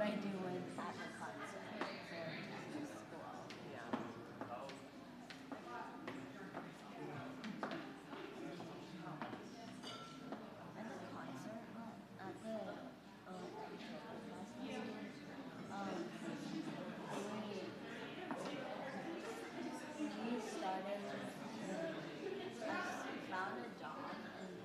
what I do with at the concert for school. Yeah. At the concert, at the we started. I found a job and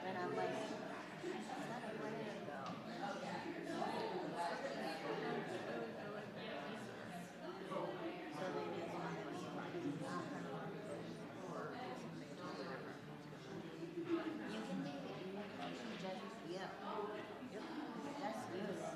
and I'm like, is that a way to go? So they just want to you can be just feel. That's you then.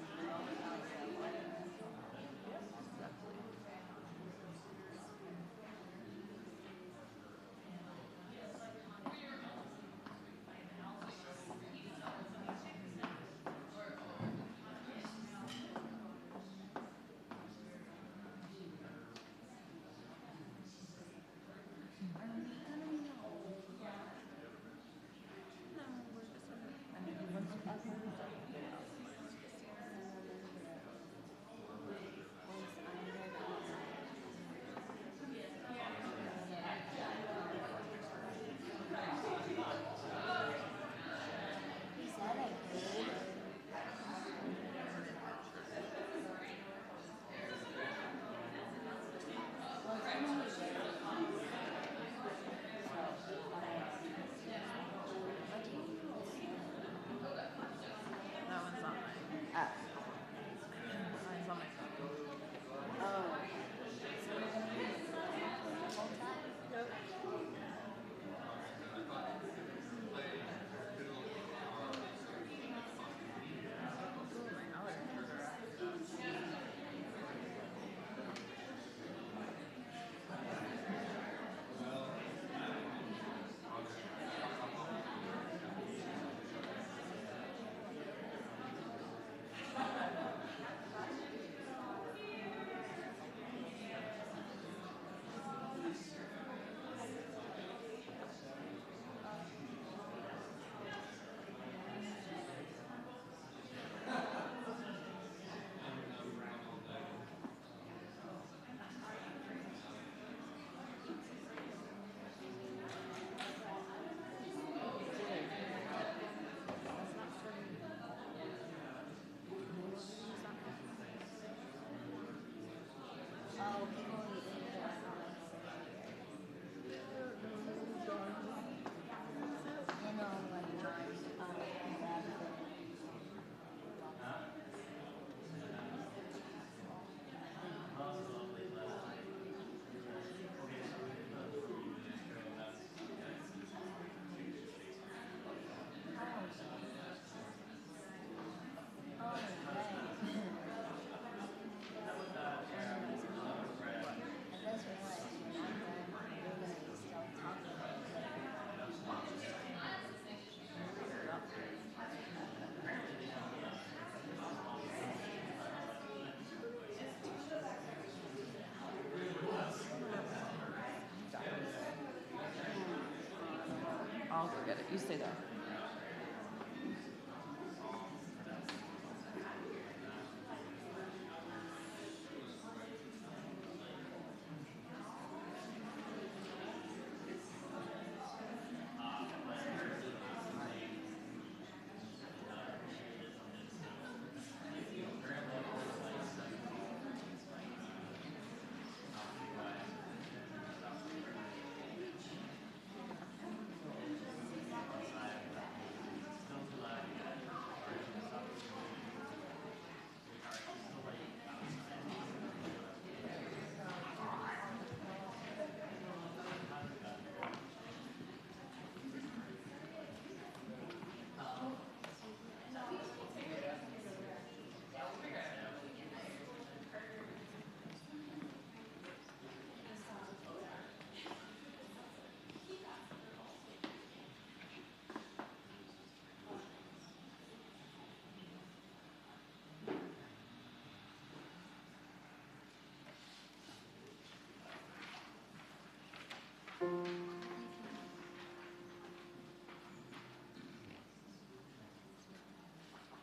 I'll go get it. You stay there.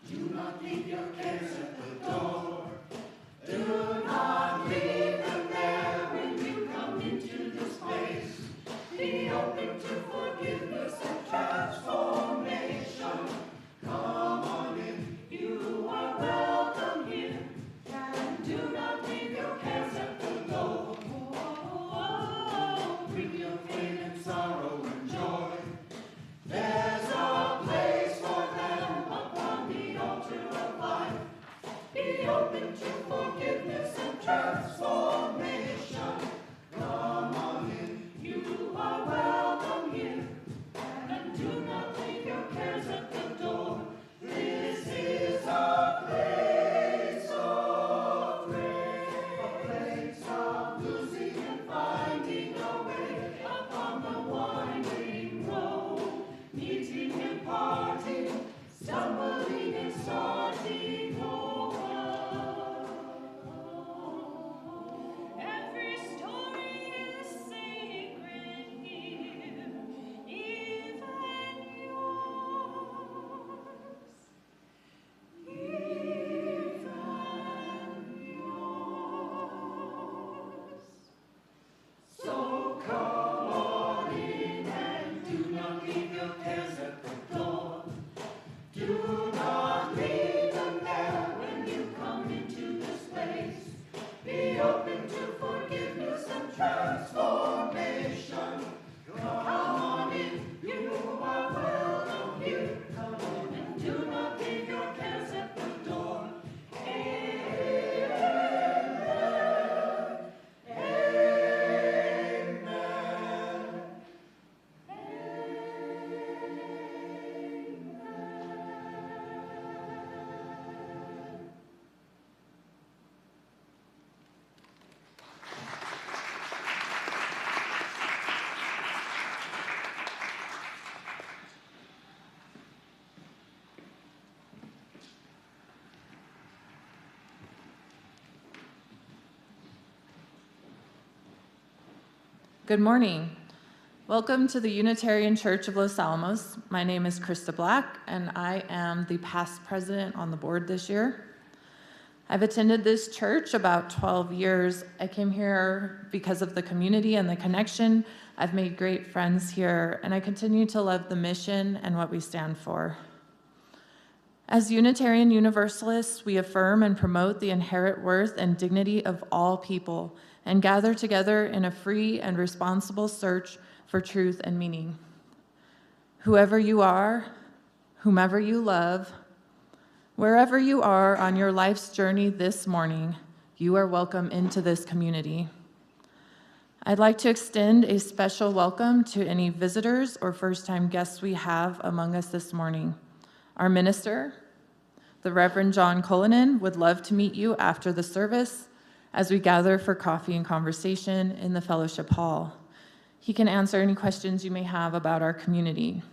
Do not leave your cares at the door. Do not leave them there when you come into this place. Be open to forgiveness and transformation. Come on in, you are welcome here. And do not leave your cares at the door. Bring your pain and sorrow and joy. There's a place for them upon the altar of life. Be open to forgiveness and transformation. Come on in, you are welcome here. And do not leave your cares at the door. This is a place of grace, a place of losing and finding a way upon the winding road, meeting and parting, stumbling and starting over. Every story is sacred here, even yours. Even yours. So come on in and do not leave your cares at the door. Do not leave them there when you come into this place. Be open to forgiveness and transformation. Come on in, you are welcome here. Come on and do not leave your cares at the door. Amen. Amen. Good morning. Welcome to the Unitarian Church of Los Alamos. My name is Krista Black, and I am the past president on the board this year. I've attended this church about 12 years. I came here because of the community and the connection. I've made great friends here, and I continue to love the mission and what we stand for. As Unitarian Universalists, we affirm and promote the inherent worth and dignity of all people and gather together in a free and responsible search for truth and meaning. Whoever you are, whomever you love, wherever you are on your life's journey this morning, you are welcome into this community. I'd like to extend a special welcome to any visitors or first-time guests we have among us this morning. Our minister, the Reverend John Cullinan, would love to meet you after the service as we gather for coffee and conversation in the fellowship hall. He can answer any questions you may have about our community.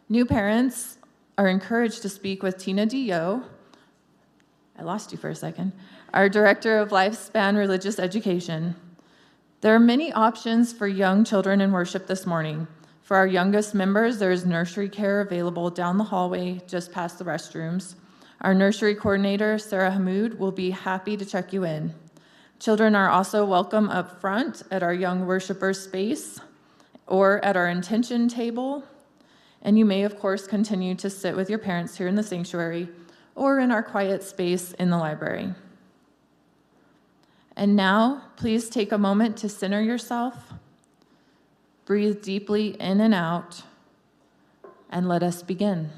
New parents are encouraged to speak with Tina DeYoe, I lost you for a second, our Director of Lifespan Religious Education. There are many options for young children in worship this morning. For our youngest members, there is nursery care available down the hallway just past the restrooms. Our nursery coordinator, Sarah Hamoud, will be happy to check you in. Children are also welcome up front at our young worshipers space or at our intention table. And you may, of course, continue to sit with your parents here in the sanctuary or in our quiet space in the library. And now, please take a moment to center yourself, breathe deeply in and out, and let us begin.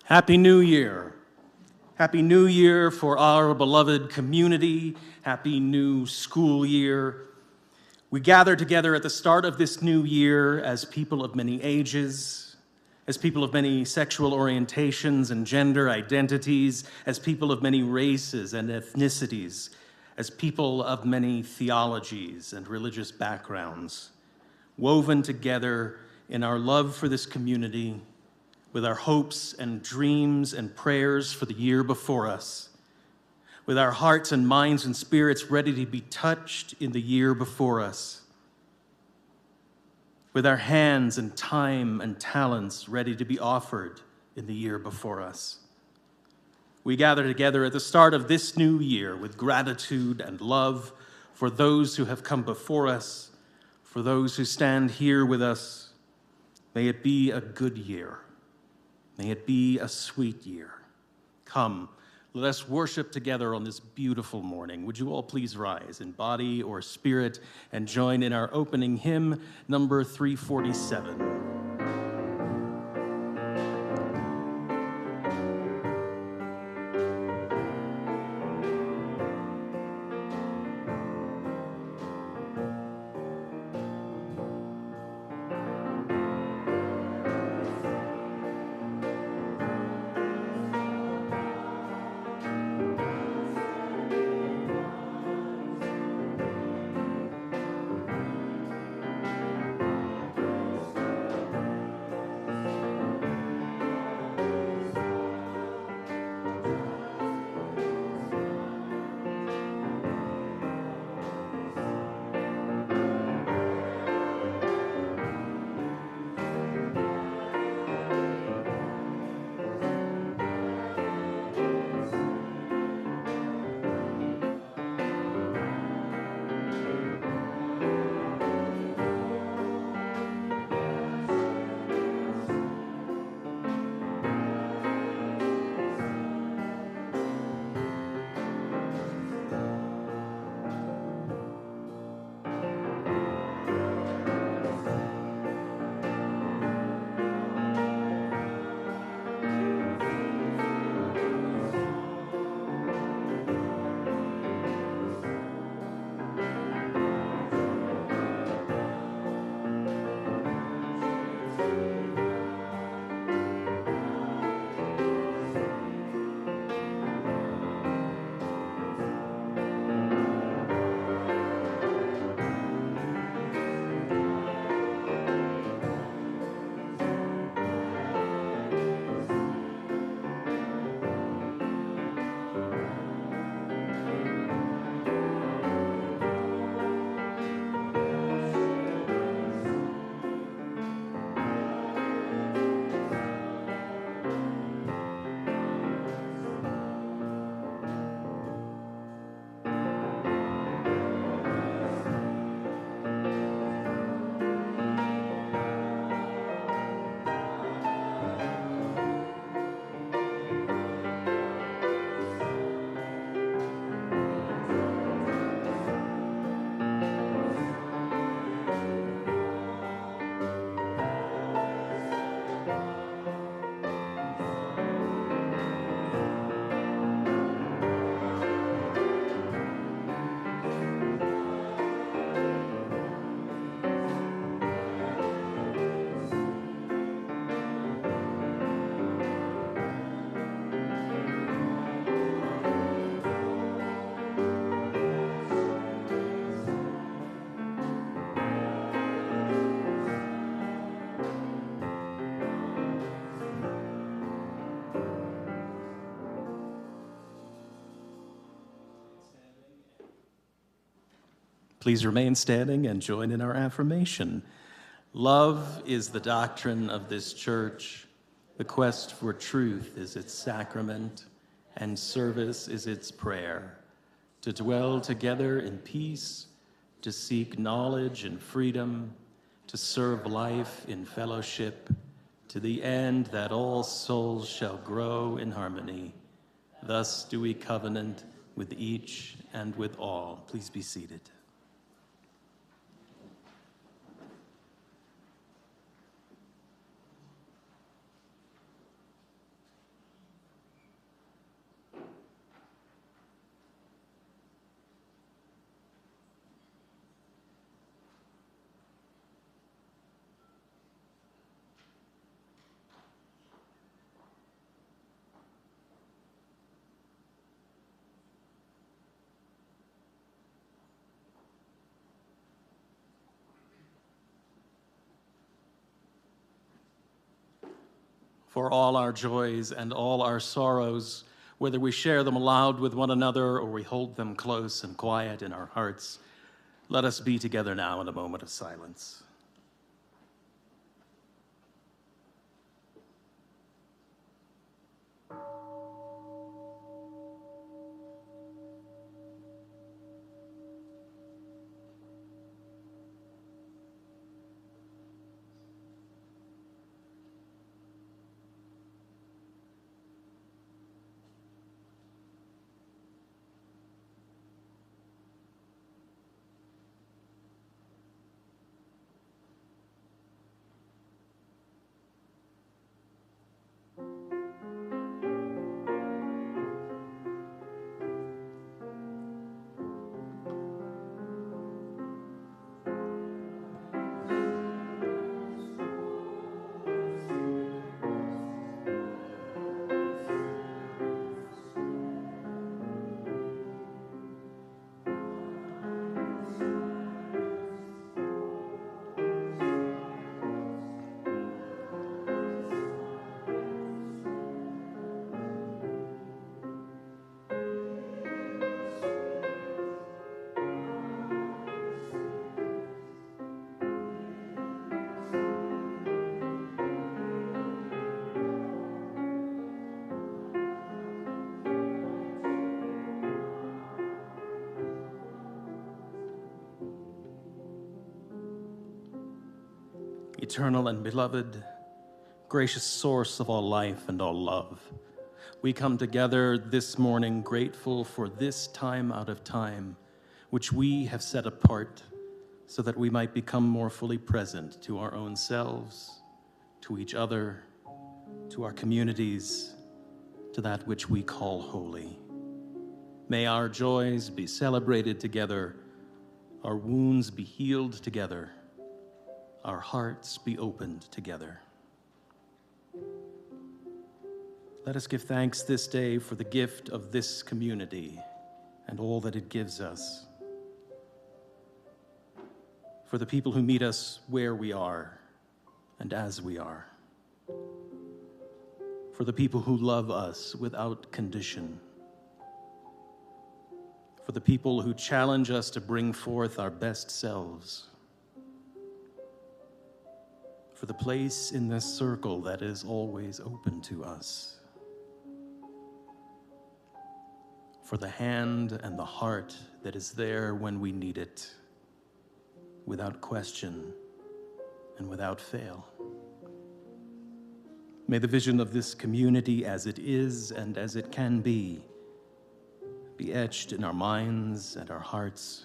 Happy New Year. Happy New Year for our beloved community. Happy new school year. We gather together at the start of this new year as people of many ages, as people of many sexual orientations and gender identities, as people of many races and ethnicities, as people of many theologies and religious backgrounds, woven together in our love for this community, with our hopes and dreams and prayers for the year before us. with our hearts and minds and spirits ready to be touched in the year before us, with our hands and time and talents ready to be offered in the year before us. We gather together at the start of this new year with gratitude and love for those who have come before us, for those who stand here with us. May it be a good year. May it be a sweet year. Come, let us worship together on this beautiful morning. Would you all please rise in body or spirit and join in our opening hymn, number 347. Please remain standing and join in our affirmation. Love is the doctrine of this church. The quest for truth is its sacrament, and service is its prayer. To dwell together in peace, to seek knowledge and freedom, to serve life in fellowship, to the end that all souls shall grow in harmony. Thus do we covenant with each and with all. Please be seated. For all our joys and all our sorrows, whether we share them aloud with one another or we hold them close and quiet in our hearts. Let us be together now in a moment of silence. Eternal and beloved, gracious source of all life and all love, we come together this morning grateful for this time out of time, which we have set apart so that we might become more fully present to our own selves, to each other, to our communities, to that which we call holy. May our joys be celebrated together, our wounds be healed together, our hearts be opened together. Let us give thanks this day for the gift of this community and all that it gives us. For the people who meet us where we are and as we are. For the people who love us without condition. For the people who challenge us to bring forth our best selves. For the place in this circle that is always open to us. For the hand and the heart that is there when we need it, without question and without fail. May the vision of this community as it is and as it can be etched in our minds and our hearts,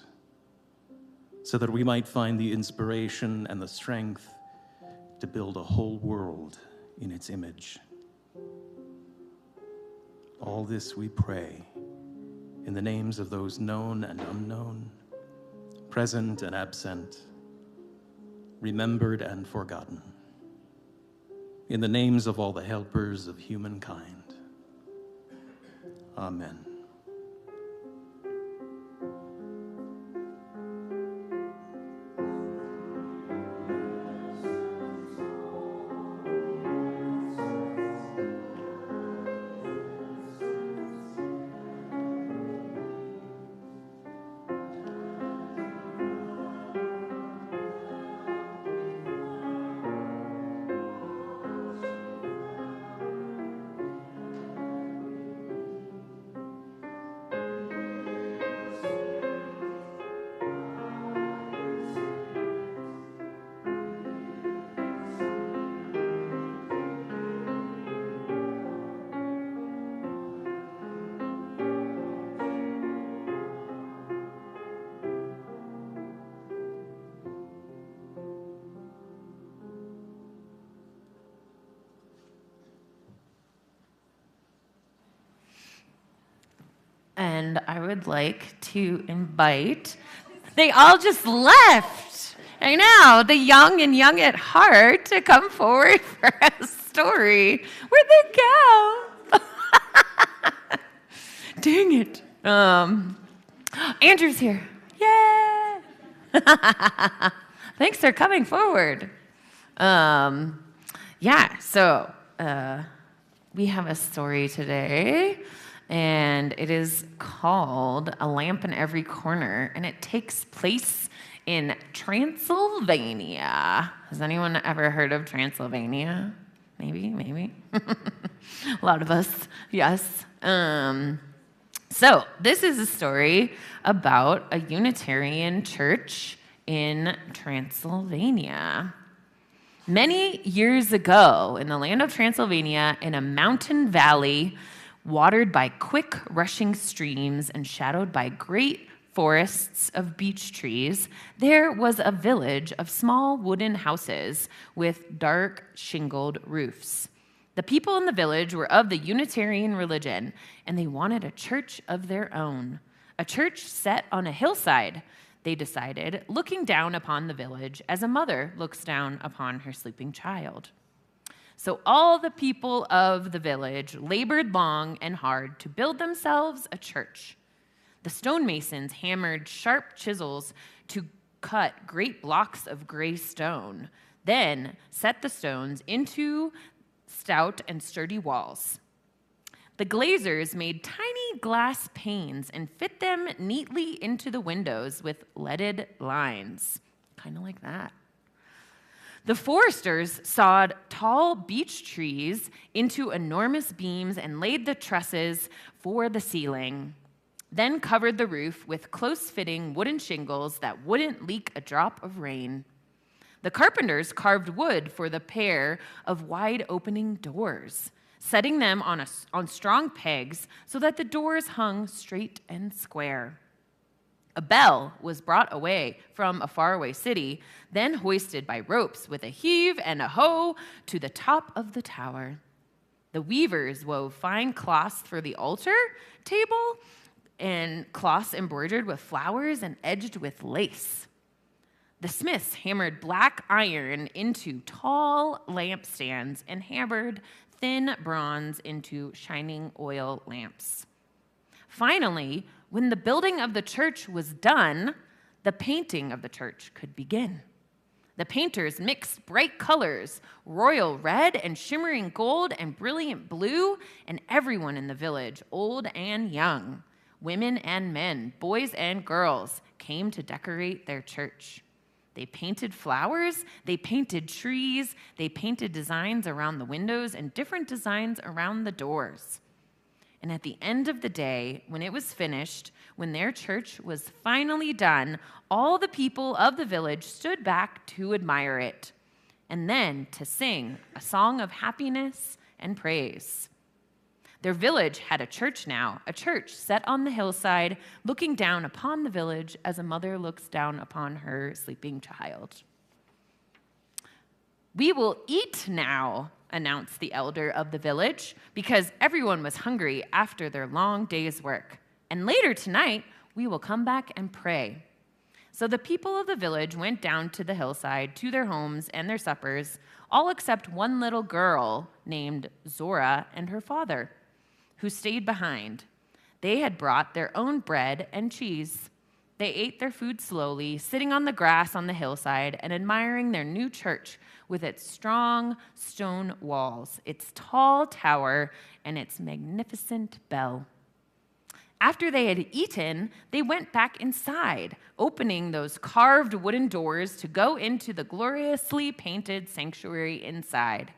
so that we might find the inspiration and the strength to build a whole world in its image. All this we pray in the names of those known and unknown, present and absent, remembered and forgotten, in the names of all the helpers of humankind. Amen. And I would like to invite, they all just left. I know, the young and young at heart to come forward for a story. Where'd they go? Dang it. Andrew's here. Yay! Thanks for coming forward. We have a story today. and it is called A Lamp in Every Corner, and it takes place in Transylvania. Has anyone ever heard of Transylvania? Maybe. A lot of us, yes. So this is a story about a Unitarian church in Transylvania. Many years ago, in the land of Transylvania, in a mountain valley watered by quick rushing streams and shadowed by great forests of beech trees, there was a village of small wooden houses with dark shingled roofs. The people in the village were of the Unitarian religion, and they wanted a church of their own, a church set on a hillside, they decided, looking down upon the village as a mother looks down upon her sleeping child. So all the people of the village labored long and hard to build themselves a church. The stonemasons hammered sharp chisels to cut great blocks of gray stone, then set the stones into stout and sturdy walls. The glazers made tiny glass panes and fit them neatly into the windows with leaded lines, kind of like that. The foresters sawed tall beech trees into enormous beams and laid the trusses for the ceiling, then covered the roof with close-fitting wooden shingles that wouldn't leak a drop of rain. The carpenters carved wood for the pair of wide-opening doors, setting them on strong pegs so that the doors hung straight and square. A bell was brought away from a faraway city, then hoisted by ropes with a heave and a hoe to the top of the tower. The weavers wove fine cloths for the altar table and cloths embroidered with flowers and edged with lace. The smiths hammered black iron into tall lampstands and hammered thin bronze into shining oil lamps. Finally, when the building of the church was done, the painting of the church could begin. The painters mixed bright colors, royal red and shimmering gold and brilliant blue, and everyone in the village, old and young, women and men, boys and girls, came to decorate their church. They painted flowers, they painted trees, they painted designs around the windows and different designs around the doors. And at the end of the day, when it was finished, when their church was finally done, all the people of the village stood back to admire it, and then to sing a song of happiness and praise. Their village had a church now, a church set on the hillside, looking down upon the village as a mother looks down upon her sleeping child. "We will eat now," announced the elder of the village, because everyone was hungry after their long day's work. "And later tonight, we will come back and pray." So the people of the village went down to the hillside to their homes and their suppers, all except one little girl named Zora and her father, who stayed behind. They had brought their own bread and cheese. They ate their food slowly, sitting on the grass on the hillside and admiring their new church with its strong stone walls, its tall tower, and its magnificent bell. After they had eaten, they went back inside, opening those carved wooden doors to go into the gloriously painted sanctuary inside.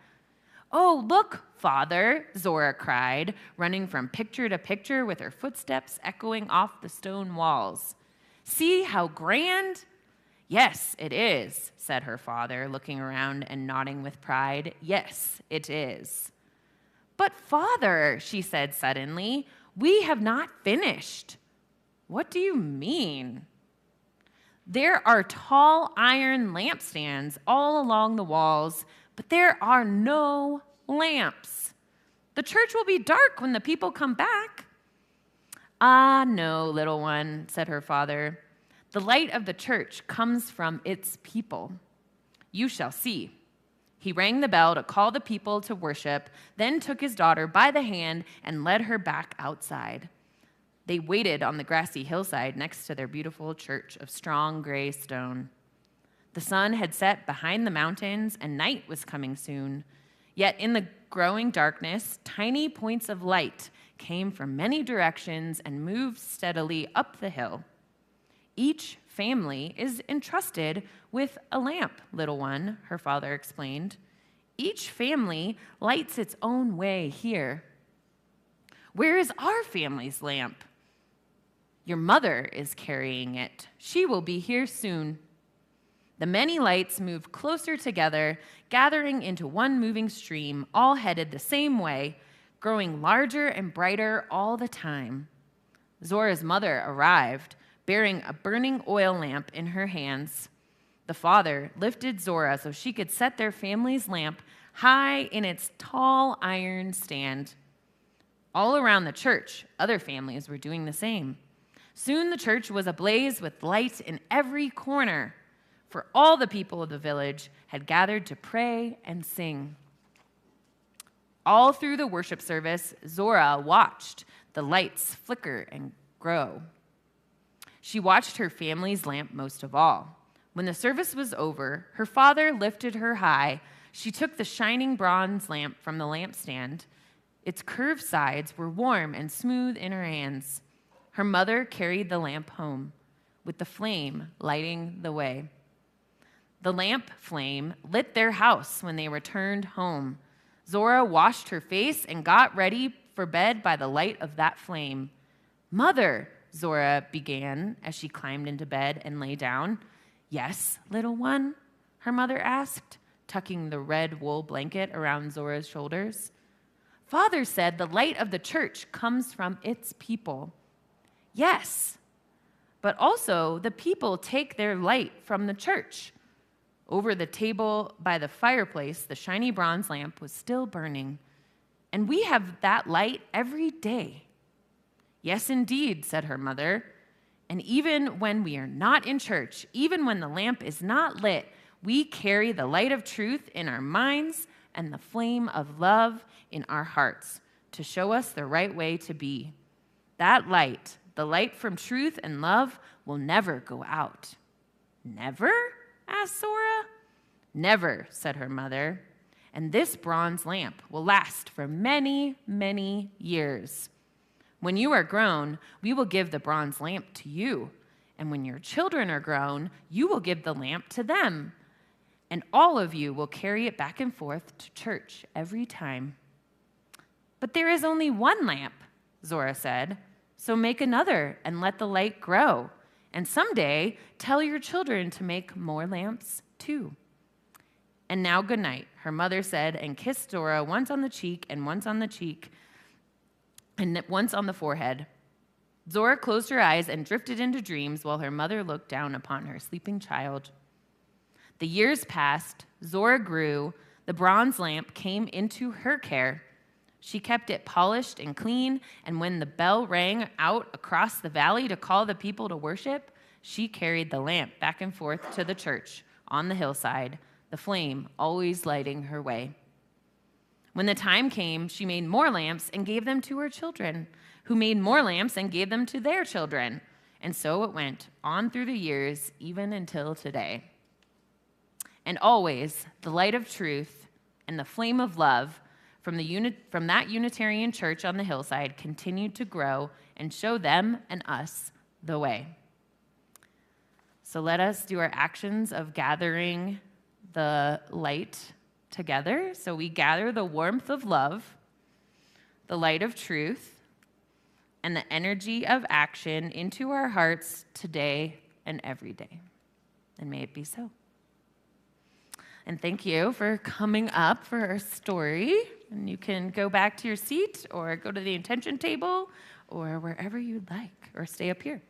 "Oh, look, Father," Zora cried, running from picture to picture with her footsteps echoing off the stone walls. "See how grand?" "Yes, it is," said her father, looking around and nodding with pride. "Yes, it is." "But Father," she said suddenly, "we have not finished." "What do you mean?" "There are tall iron lampstands all along the walls, but there are no lamps. The church will be dark when the people come back." "Ah, no, little one," said her father. "The light of the church comes from its people. You shall see." He rang the bell to call the people to worship, then took his daughter by the hand and led her back outside. They waited on the grassy hillside next to their beautiful church of strong gray stone. The sun had set behind the mountains, and night was coming soon. Yet in the growing darkness, tiny points of light came from many directions and moved steadily up the hill. Each family is entrusted with a lamp, little one, her father explained. Each family lights its own way here. Where is our family's lamp? Your mother is carrying it. She will be here soon. The many lights moved closer together, gathering into one moving stream, all headed the same way, growing larger and brighter all the time. Zora's mother arrived, bearing a burning oil lamp in her hands. The father lifted Zora so she could set their family's lamp high in its tall iron stand. All around the church, other families were doing the same. Soon the church was ablaze with light in every corner, for all the people of the village had gathered to pray and sing. All through the worship service, Zora watched the lights flicker and grow. She watched her family's lamp most of all. When the service was over, her father lifted her high. She took the shining bronze lamp from the lampstand. Its curved sides were warm and smooth in her hands. Her mother carried the lamp home, with the flame lighting the way. The lamp flame lit their house when they returned home. Zora washed her face and got ready for bed by the light of that flame. "Mother," Zora began as she climbed into bed and lay down. "Yes, little one?" her mother asked, tucking the red wool blanket around Zora's shoulders. "Father said the light of the church comes from its people." "Yes, but also the people take their light from the church." Over the table by the fireplace, the shiny bronze lamp was still burning. "And we have that light every day." "Yes, indeed," said her mother. "And even when we are not in church, even when the lamp is not lit, we carry the light of truth in our minds and the flame of love in our hearts to show us the right way to be. That light, the light from truth and love, will never go out." "Never?" asked Zora. "Never," said her mother. "And this bronze lamp will last for many, many years. When you are grown, we will give the bronze lamp to you. And when your children are grown, you will give the lamp to them. And all of you will carry it back and forth to church every time." "But there is only one lamp," Zora said. "So make another and let the light grow. And someday, tell your children to make more lamps too." "And now good night," her mother said, and kissed Zora once on the cheek and once on the cheek and once on the forehead. Zora closed her eyes and drifted into dreams while her mother looked down upon her sleeping child. The years passed, Zora grew, the bronze lamp came into her care. She kept it polished and clean, and when the bell rang out across the valley to call the people to worship, she carried the lamp back and forth to the church on the hillside, the flame always lighting her way. When the time came, she made more lamps and gave them to her children, who made more lamps and gave them to their children. And so it went on through the years, even until today. And always, the light of truth and the flame of love from that Unitarian church on the hillside continued to grow and show them and us the way. So let us do our actions of gathering the light together. So we gather the warmth of love, the light of truth, and the energy of action into our hearts today and every day. And may it be so. And thank you for coming up for our story. And you can go back to your seat or go to the intention table or wherever you'd like, or stay up here.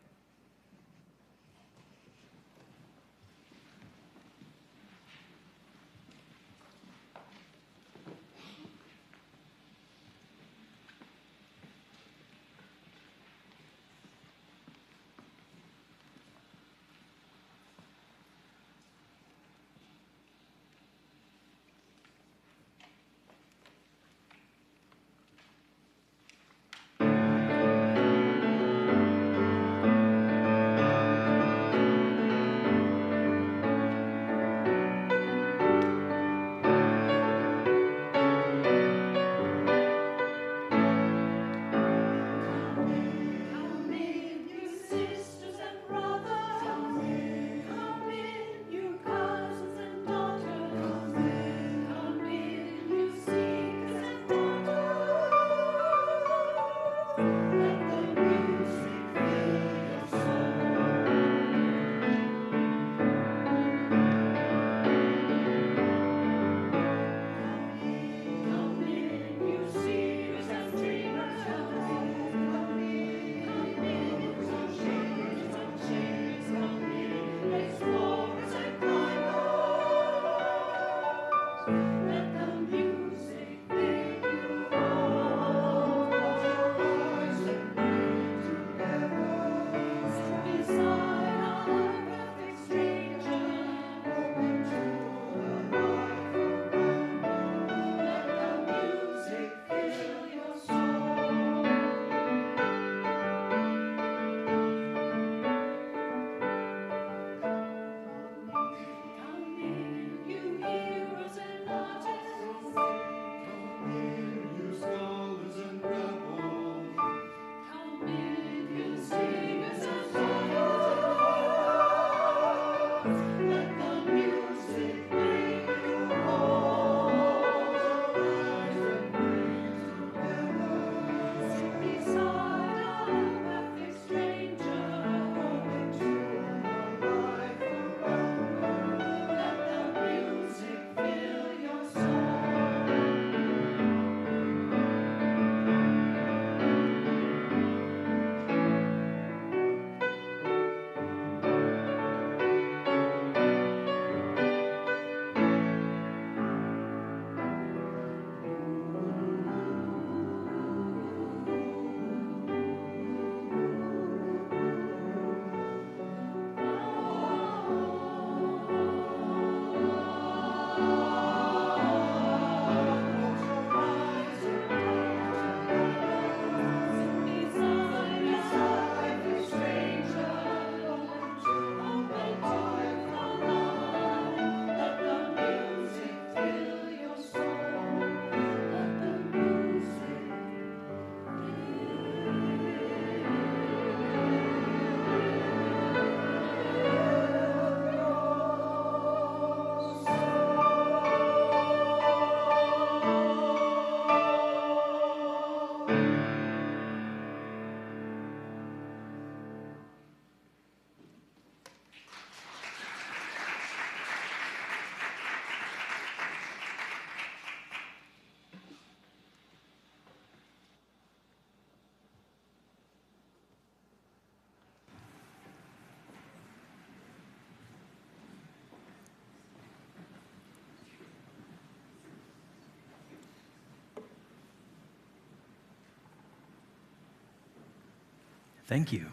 Thank you.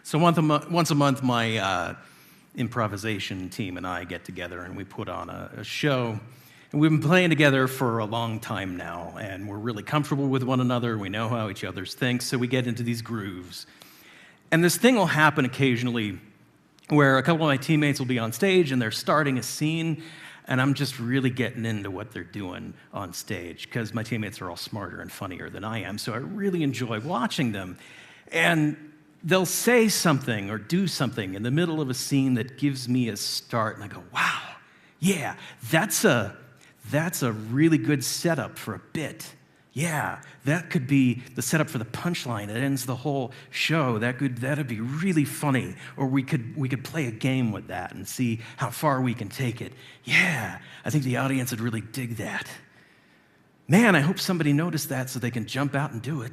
So once a month, my improvisation team and I get together and we put on a show. And we've been playing together for a long time now, and we're really comfortable with one another. We know how each other's think, so we get into these grooves. And this thing will happen occasionally where a couple of my teammates will be on stage and they're starting a scene, and I'm just really getting into what they're doing on stage because my teammates are all smarter and funnier than I am, so I really enjoy watching them. And they'll say something or do something in the middle of a scene that gives me a start, and I go, wow, yeah, that's a really good setup for a bit. Yeah, that could be the setup for the punchline that ends the whole show. That'd be really funny. Or we could play a game with that and see how far we can take it. Yeah, I think the audience would really dig that. Man, I hope somebody noticed that so they can jump out and do it.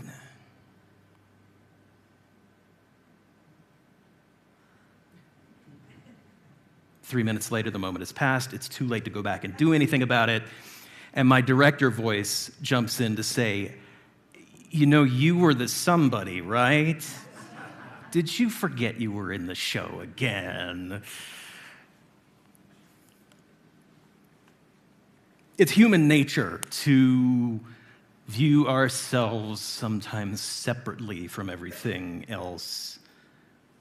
3 minutes later, the moment has passed. It's too late to go back and do anything about it. And my director voice jumps in to say, you know, you were the somebody, right? Did you forget you were in the show again? It's human nature to view ourselves sometimes separately from everything else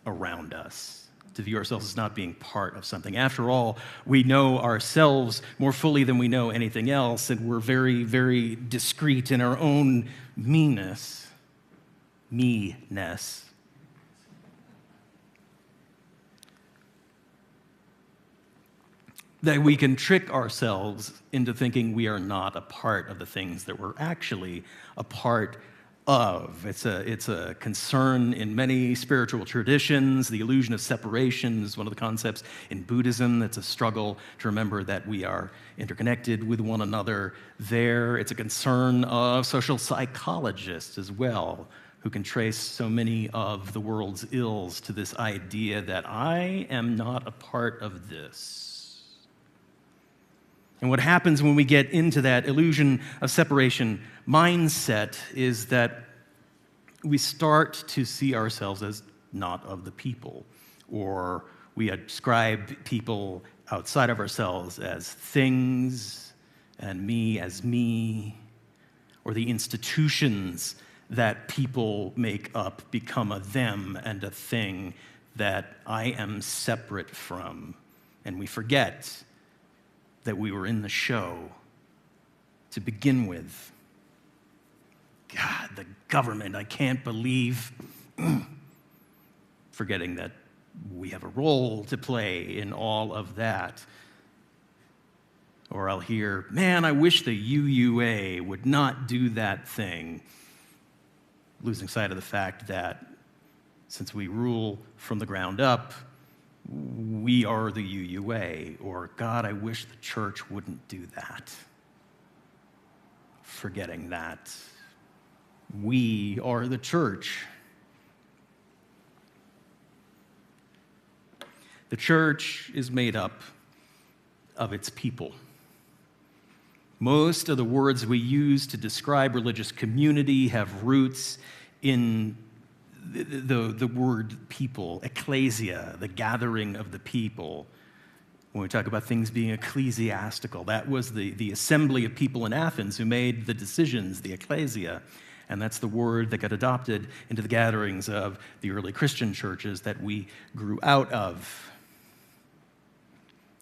around us. To view ourselves as not being part of something. After all, we know ourselves more fully than we know anything else, and we're very, very discreet in our own meanness. That we can trick ourselves into thinking we are not a part of the things that we're actually a part of. It's a concern in many spiritual traditions. The illusion of separation is one of the concepts in Buddhism. It's a struggle to remember that we are interconnected with one another there. It's a concern of social psychologists as well, who can trace so many of the world's ills to this idea that I am not a part of this. And what happens when we get into that illusion of separation mindset is that we start to see ourselves as not of the people, or we ascribe people outside of ourselves as things, and me as me, or the institutions that people make up become a them and a thing that I am separate from. And we forget that we were in the show to begin with. God, the government, I can't believe. Forgetting that we have a role to play in all of that. Or I'll hear, man, I wish the UUA would not do that thing. Losing sight of the fact that since we rule from the ground up, we are the UUA. Or, God, I wish the church wouldn't do that. Forgetting that we are the church. The church is made up of its people. Most of the words we use to describe religious community have roots in the word people, ecclesia, the gathering of the people. When we talk about things being ecclesiastical, that was the assembly of people in Athens who made the decisions, the ecclesia. And that's the word that got adopted into the gatherings of the early Christian churches that we grew out of.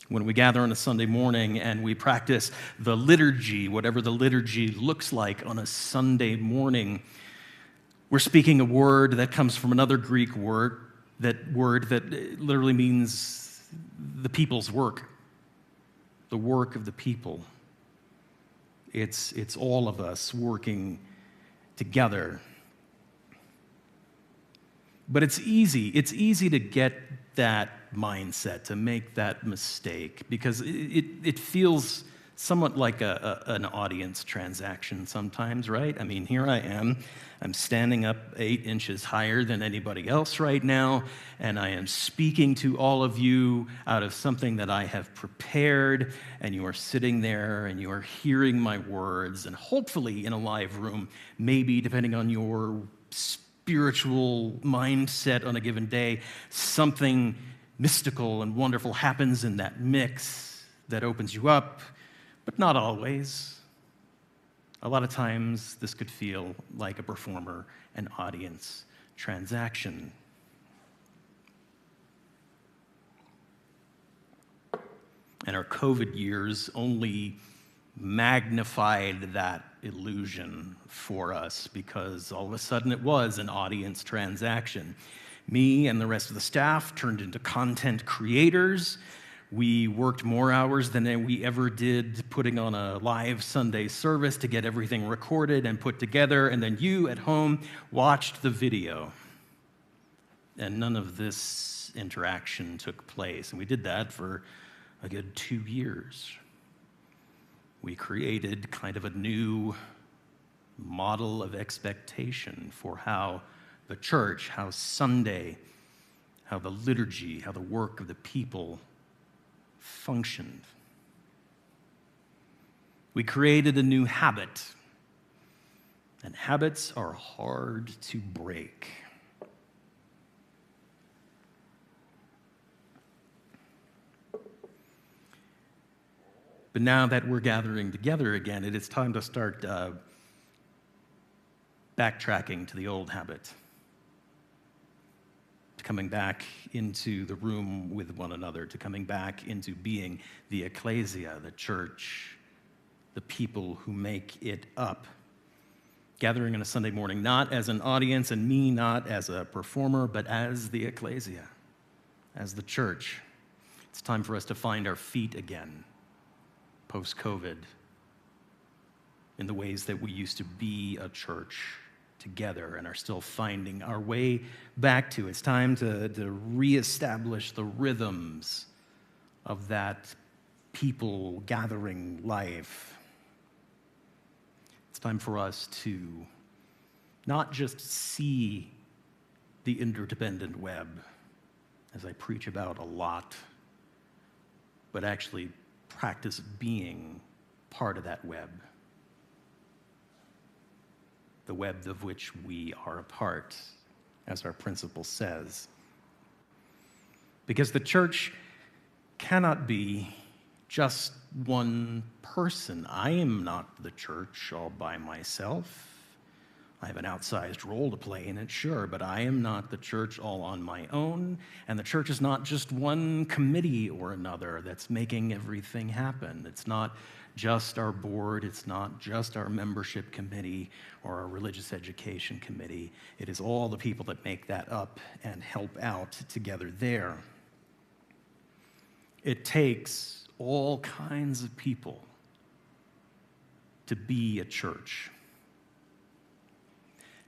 When we gather on a Sunday morning and we practice the liturgy, whatever the liturgy looks like on a Sunday morning, we're speaking a word that comes from another Greek word that literally means the people's work, the work of the people. It's all of us working together. But it's easy to get that mindset, to make that mistake, because it feels somewhat like an audience transaction sometimes, right? I mean, here I am. I'm standing up 8 inches higher than anybody else right now, and I am speaking to all of you out of something that I have prepared, and you are sitting there, and you are hearing my words, and hopefully in a live room, maybe depending on your spiritual mindset on a given day, something mystical and wonderful happens in that mix that opens you up, but not always. A lot of times, this could feel like a performer and audience transaction. And our COVID years only magnified that illusion for us because all of a sudden it was an audience transaction. Me and the rest of the staff turned into content creators. We worked more hours than we ever did putting on a live Sunday service to get everything recorded and put together, and then you at home watched the video. And none of this interaction took place. And we did that for a good 2 years. We created kind of a new model of expectation for how the church, how Sunday, how the liturgy, how the work of the people functioned. We created a new habit, and habits are hard to break. But now that we're gathering together again, it is time to start backtracking to the old habit, to coming back into the room with one another, to coming back into being the ecclesia, the church, the people who make it up. Gathering on a Sunday morning, not as an audience and me not as a performer, but as the ecclesia, as the church. It's time for us to find our feet again, post-COVID, in the ways that we used to be a church together and are still finding our way back to. It's time to reestablish the rhythms of that people gathering life. It's time for us to not just see the interdependent web, as I preach about a lot, but actually practice being part of that web. The web of which we are a part, as our principle says. Because the church cannot be just one person. I am not the church all by myself. I have an outsized role to play in it, sure, but I am not the church all on my own, and the church is not just one committee or another that's making everything happen. It's not just our board, it's not just our membership committee or our religious education committee. It is all the people that make that up and help out together there. It takes all kinds of people to be a church.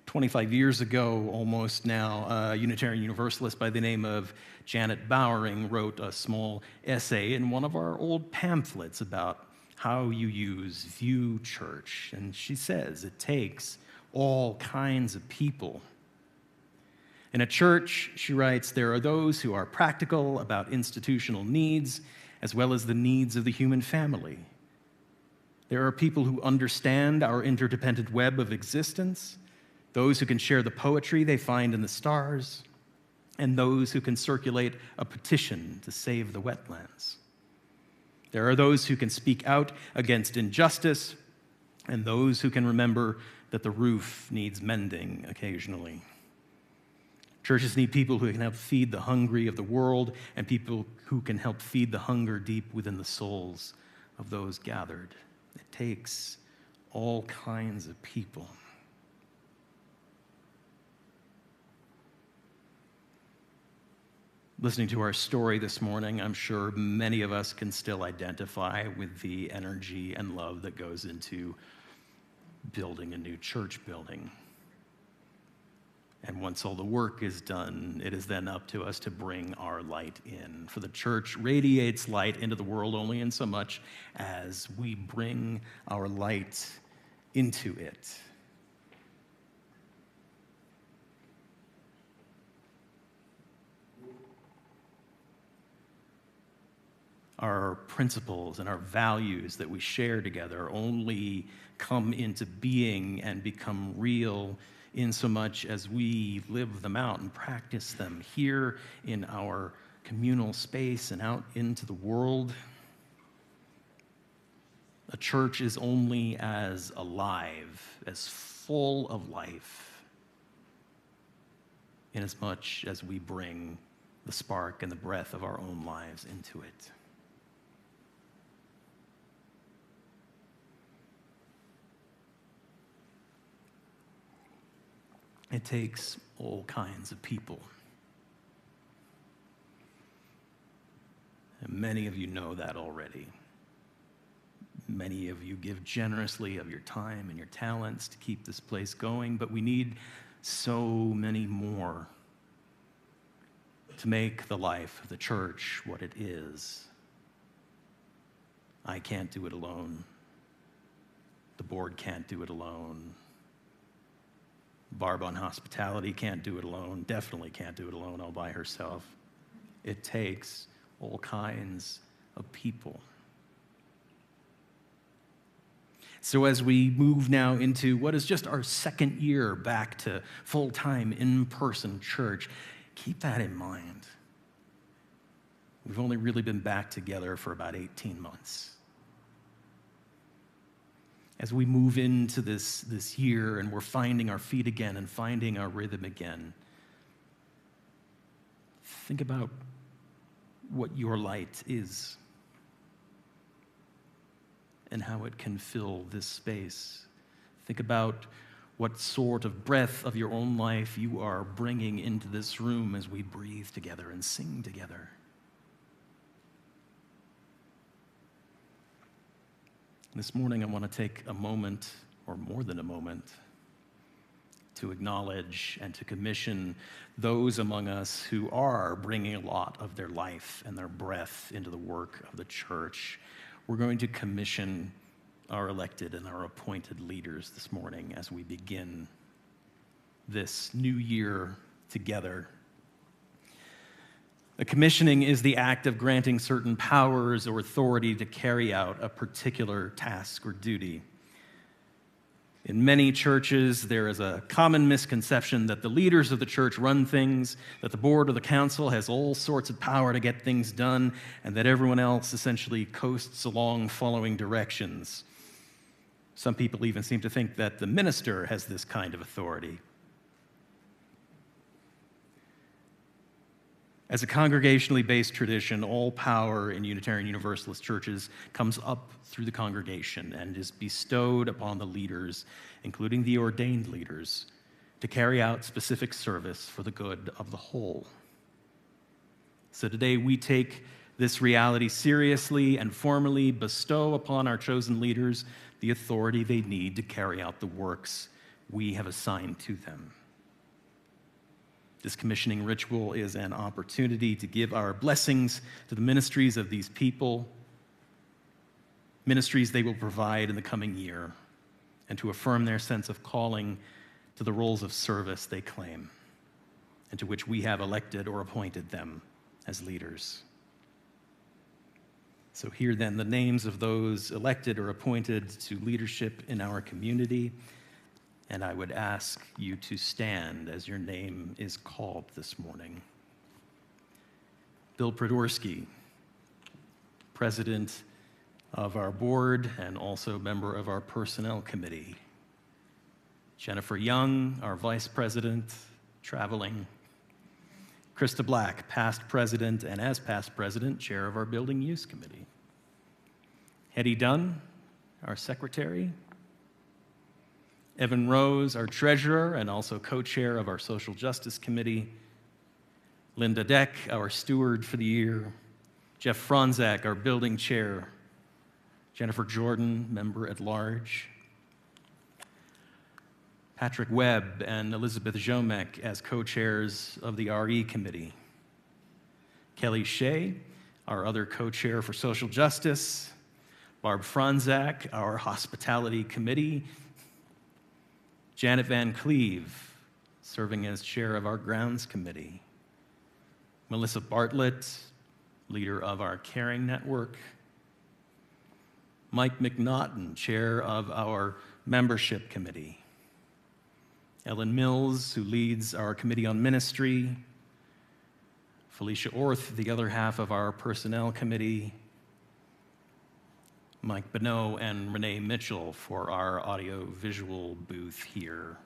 25 years ago, almost now, a Unitarian Universalist by the name of Janet Bowering wrote a small essay in one of our old pamphlets about how you view church. And she says it takes all kinds of people. In a church, she writes, there are those who are practical about institutional needs as well as the needs of the human family. There are people who understand our interdependent web of existence, those who can share the poetry they find in the stars, and those who can circulate a petition to save the wetlands. There are those who can speak out against injustice, and those who can remember that the roof needs mending occasionally. Churches need people who can help feed the hungry of the world, and people who can help feed the hunger deep within the souls of those gathered. It takes all kinds of people. Listening to our story this morning, I'm sure many of us can still identify with the energy and love that goes into building a new church building. And once all the work is done, it is then up to us to bring our light in. For the church radiates light into the world only in so much as we bring our light into it. Our principles and our values that we share together only come into being and become real in so much as we live them out and practice them here in our communal space and out into the world. A church is only as alive, as full of life, inasmuch as we bring the spark and the breath of our own lives into it. It takes all kinds of people. And many of you know that already. Many of you give generously of your time and your talents to keep this place going, but we need so many more to make the life of the church what it is. I can't do it alone. The board can't do it alone. Barb on hospitality can't do it alone, definitely can't do it alone all by herself. It takes all kinds of people. So as we move now into what is just our second year back to full-time in-person church, keep that in mind. We've only really been back together for about 18 months. As we move into this year and we're finding our feet again and finding our rhythm again, think about what your light is and how it can fill this space. Think about what sort of breath of your own life you are bringing into this room as we breathe together and sing together. This morning, I want to take a moment, or more than a moment, to acknowledge and to commission those among us who are bringing a lot of their life and their breath into the work of the church. We're going to commission our elected and our appointed leaders this morning as we begin this new year together. A commissioning is the act of granting certain powers or authority to carry out a particular task or duty. In many churches, there is a common misconception that the leaders of the church run things, that the board or the council has all sorts of power to get things done, and that everyone else essentially coasts along following directions. Some people even seem to think that the minister has this kind of authority. As a congregationally based tradition, all power in Unitarian Universalist churches comes up through the congregation and is bestowed upon the leaders, including the ordained leaders, to carry out specific service for the good of the whole. So today we take this reality seriously and formally bestow upon our chosen leaders the authority they need to carry out the works we have assigned to them. This commissioning ritual is an opportunity to give our blessings to the ministries of these people, ministries they will provide in the coming year, and to affirm their sense of calling to the roles of service they claim, and to which we have elected or appointed them as leaders. So here then the names of those elected or appointed to leadership in our community. And I would ask you to stand as your name is called this morning. Bill Podorsky, president of our board and also member of our personnel committee. Jennifer Young, our vice president, traveling. Krista Black, past president, and as past president, chair of our building use committee. Hetty Dunn, our secretary. Evan Rose, our treasurer and also co-chair of our social justice committee. Linda Deck, our steward for the year. Jeff Franzak, our building chair. Jennifer Jordan, member at large. Patrick Webb and Elizabeth Jomek as co-chairs of the RE Committee. Kelly Shea, our other co-chair for Social Justice. Barb Franzak, our Hospitality Committee. Janet Van Cleve, serving as chair of our Grounds Committee. Melissa Bartlett, leader of our Caring Network. Mike McNaughton, chair of our Membership Committee. Ellen Mills, who leads our Committee on Ministry. Felicia Orth, the other half of our Personnel Committee. Mike Begnaud and Renae Mitchell for our audio-visual booth here.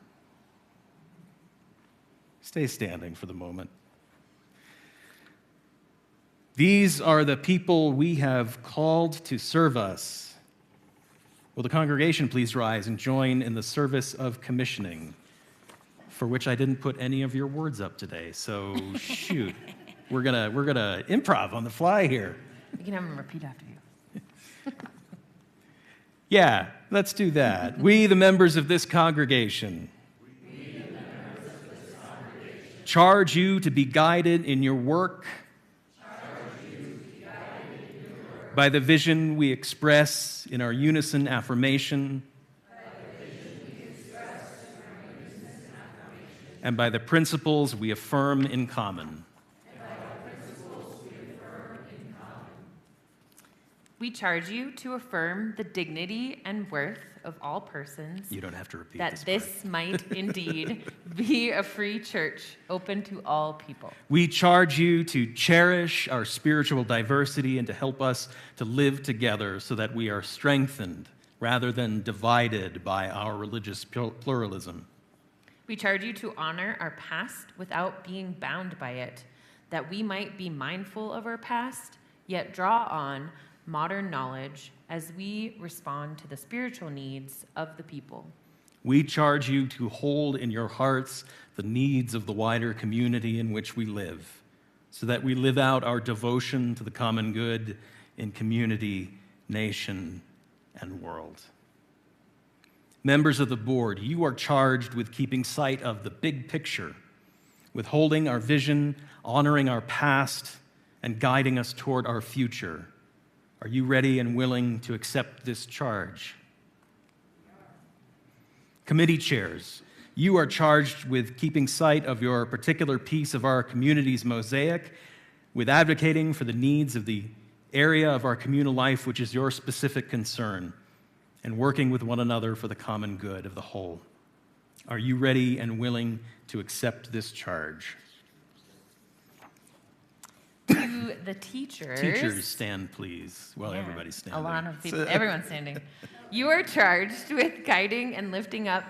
Stay standing for the moment. These are the people we have called to serve us. Will the congregation please rise and join in the service of commissioning, for which I didn't put any of your words up today, so shoot. We're gonna improv on the fly here. You can have them repeat after you. Yeah, let's do that. We, the members of this congregation, charge you to be guided in your work by the vision we express in our unison affirmation and by the principles we affirm in common. We charge you to affirm the dignity and worth of all persons. You don't have to repeat that this this might indeed be a free church open to all people. We charge you to cherish our spiritual diversity and to help us to live together so that we are strengthened rather than divided by our religious pluralism. We charge you to honor our past without being bound by it, that we might be mindful of our past, yet draw on modern knowledge as we respond to the spiritual needs of the people. We charge you to hold in your hearts the needs of the wider community in which we live, so that we live out our devotion to the common good in community, nation, and world. Members of the board, you are charged with keeping sight of the big picture, with holding our vision, honoring our past, and guiding us toward our future. Are you ready and willing to accept this charge? Committee chairs, you are charged with keeping sight of your particular piece of our community's mosaic, with advocating for the needs of the area of our communal life which is your specific concern, and working with one another for the common good of the whole. Are you ready and willing to accept this charge? To the teachers. Teachers, stand, please. Well, Yeah, everybody's standing. A lot of people, everyone's standing. You are charged with guiding and lifting up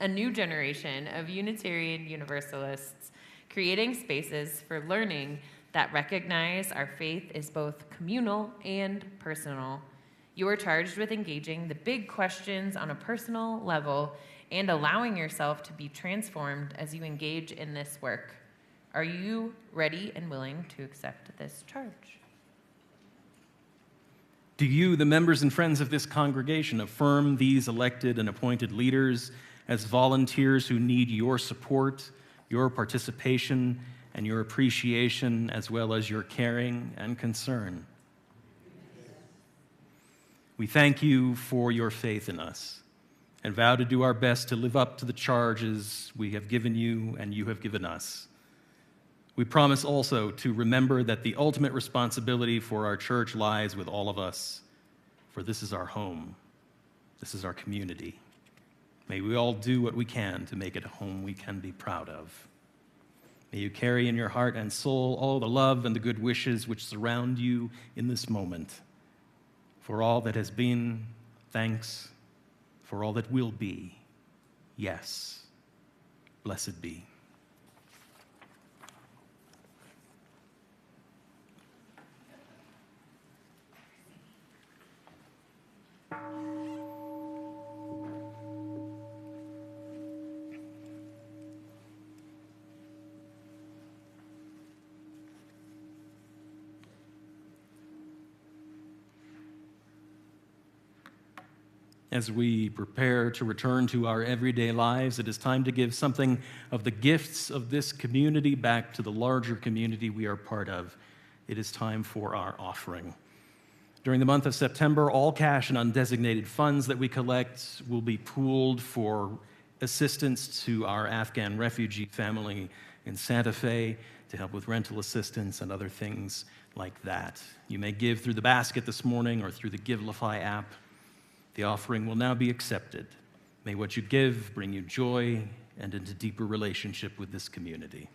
a new generation of Unitarian Universalists, creating spaces for learning that recognize our faith is both communal and personal. You are charged with engaging the big questions on a personal level and allowing yourself to be transformed as you engage in this work. Are you ready and willing to accept this charge? Do you, the members and friends of this congregation, affirm these elected and appointed leaders as volunteers who need your support, your participation, and your appreciation, as well as your caring and concern? We thank you for your faith in us and vow to do our best to live up to the charges we have given you and you have given us. We promise also to remember that the ultimate responsibility for our church lies with all of us, for this is our home, this is our community. May we all do what we can to make it a home we can be proud of. May you carry in your heart and soul all the love and the good wishes which surround you in this moment. For all that has been, thanks. For all that will be, yes. Blessed be. As we prepare to return to our everyday lives, it is time to give something of the gifts of this community back to the larger community we are part of. It is time for our offering. During the month of September, all cash and undesignated funds that we collect will be pooled for assistance to our Afghan refugee family in Santa Fe to help with rental assistance and other things like that. You may give through the basket this morning or through the Givelify app. The offering will now be accepted. May what you give bring you joy and into deeper relationship with this community.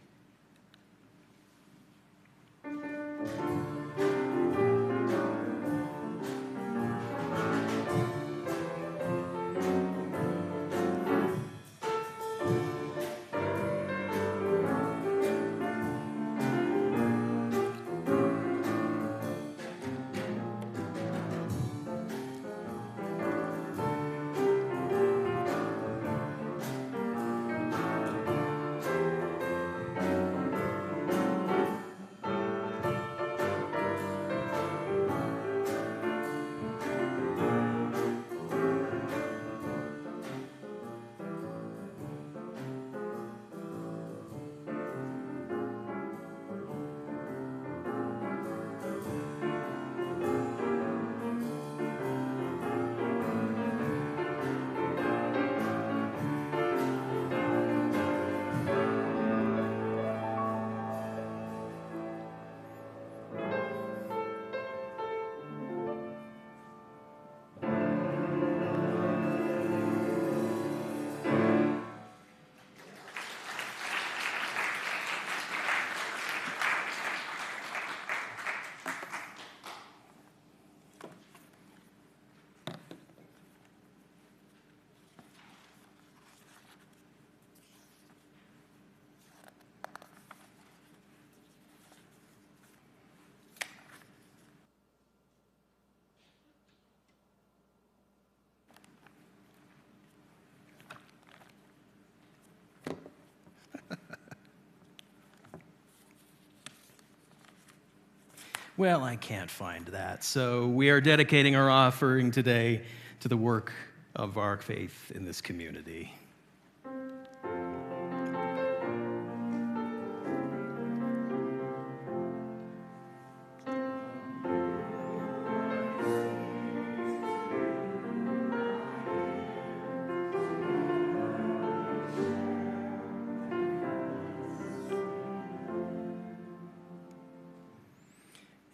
Well, I can't find that. So we are dedicating our offering today to the work of our faith in this community.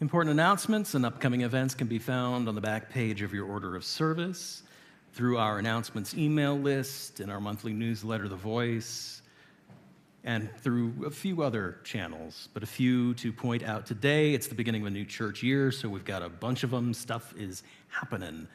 Important announcements and upcoming events can be found on the back page of your order of service, through our announcements email list, in our monthly newsletter, The Voice, and through a few other channels. But a few to point out today. It's the beginning of a new church year, so we've got a bunch of them. Stuff is happening.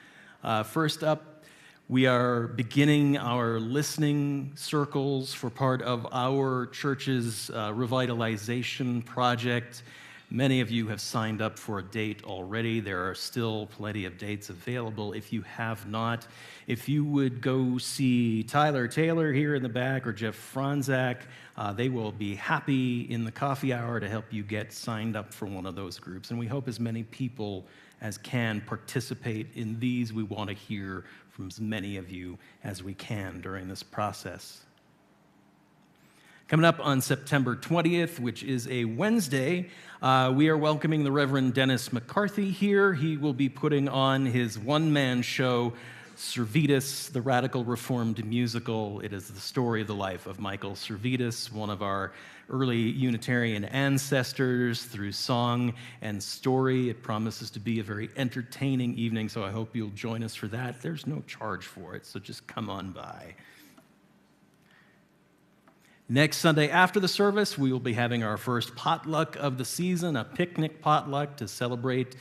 First up, we are beginning our listening circles for part of our church's revitalization project. Many of you have signed up for a date already. There are still plenty of dates available if you have not. If you would go see Tyler Taylor here in the back or Jeff Franzak, they will be happy in the coffee hour to help you get signed up for one of those groups. And we hope as many people as can participate in these. We want to hear from as many of you as we can during this process. Coming up on September 20th, which is a Wednesday, we are welcoming the Reverend Dennis McCarthy here. He will be putting on his one-man show, Servetus, the Radical Reformed Musical. It is the story of the life of Michael Servetus, one of our early Unitarian ancestors, through song and story. It promises to be a very entertaining evening, so I hope you'll join us for that. There's no charge for it, so just come on by. Next Sunday after the service, we will be having our first potluck of the season, a picnic potluck to celebrate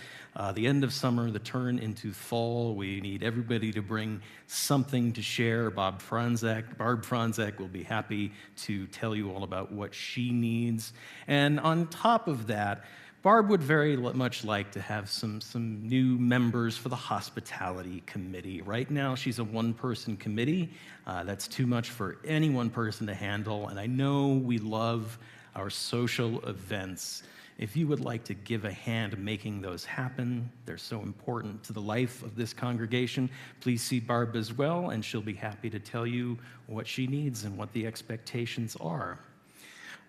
the end of summer, the turn into fall. We need everybody to bring something to share. Barb Franzak will be happy to tell you all about what she needs. And on top of that, Barb would very much like to have some new members for the hospitality committee. Right now, she's a one-person committee. That's too much for any one person to handle, and I know we love our social events. If you would like to give a hand making those happen, they're so important to the life of this congregation, please see Barb as well, and she'll be happy to tell you what she needs and what the expectations are.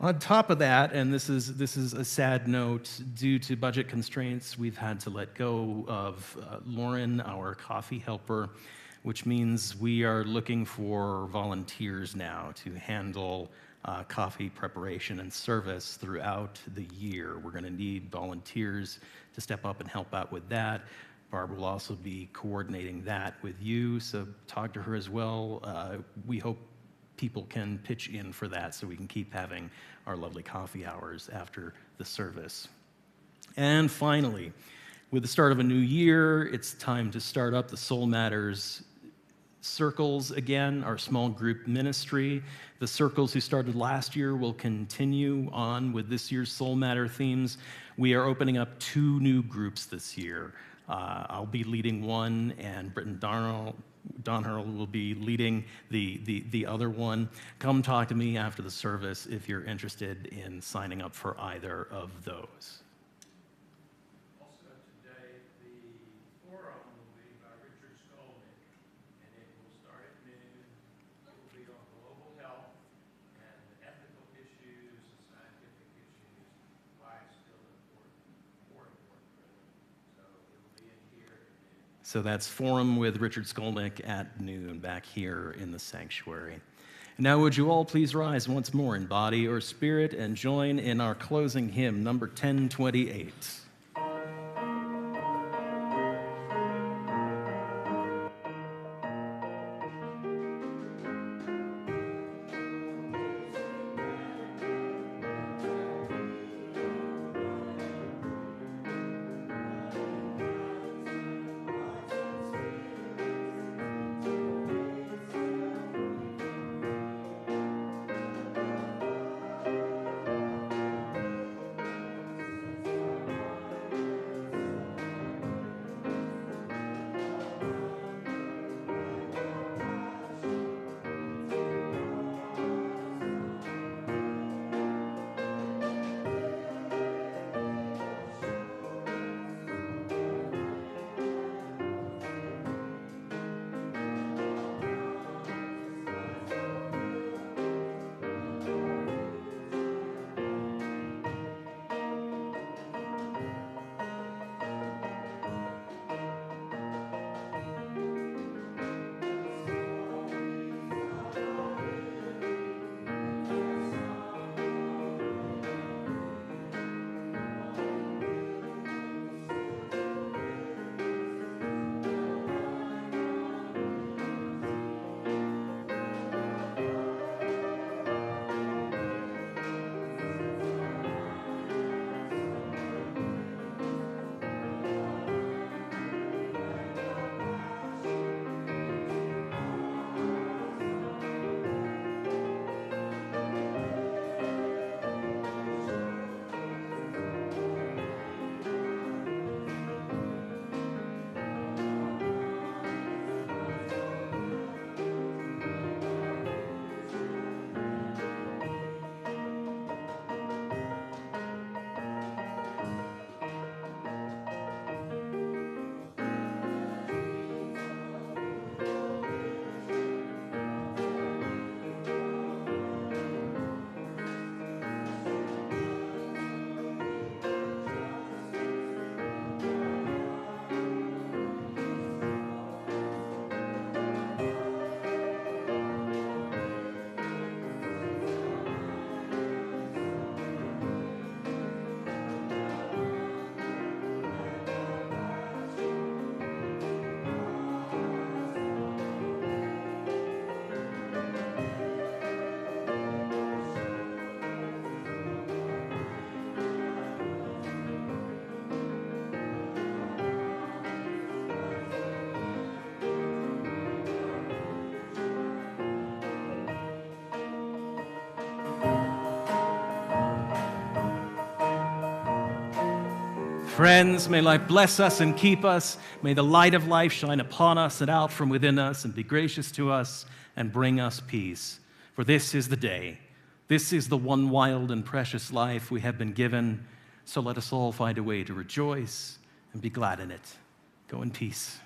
On top of that, and this is a sad note, due to budget constraints, we've had to let go of Lauren, our coffee helper, which means we are looking for volunteers now to handle coffee preparation and service throughout the year. We're going to need volunteers to step up and help out with that. Barb will also be coordinating that with you, so talk to her as well. We hope people can pitch in for that so we can keep having our lovely coffee hours after the service. And finally, with the start of a new year, it's time to start up the Soul Matters circles again, our small group ministry. The circles who started last year will continue on with this year's Soul Matter themes. We are opening up 2 new groups this year. I'll be leading one, and Britton Donharl will be leading the other one. Come talk to me after the service if you're interested in signing up for either of those. So that's Forum with Richard Skolnick at noon back here in the sanctuary. Now would you all please rise once more in body or spirit and join in our closing hymn, number 1028. Friends, may life bless us and keep us. May the light of life shine upon us and out from within us and be gracious to us and bring us peace. For this is the day. This is the one wild and precious life we have been given. So let us all find a way to rejoice and be glad in it. Go in peace.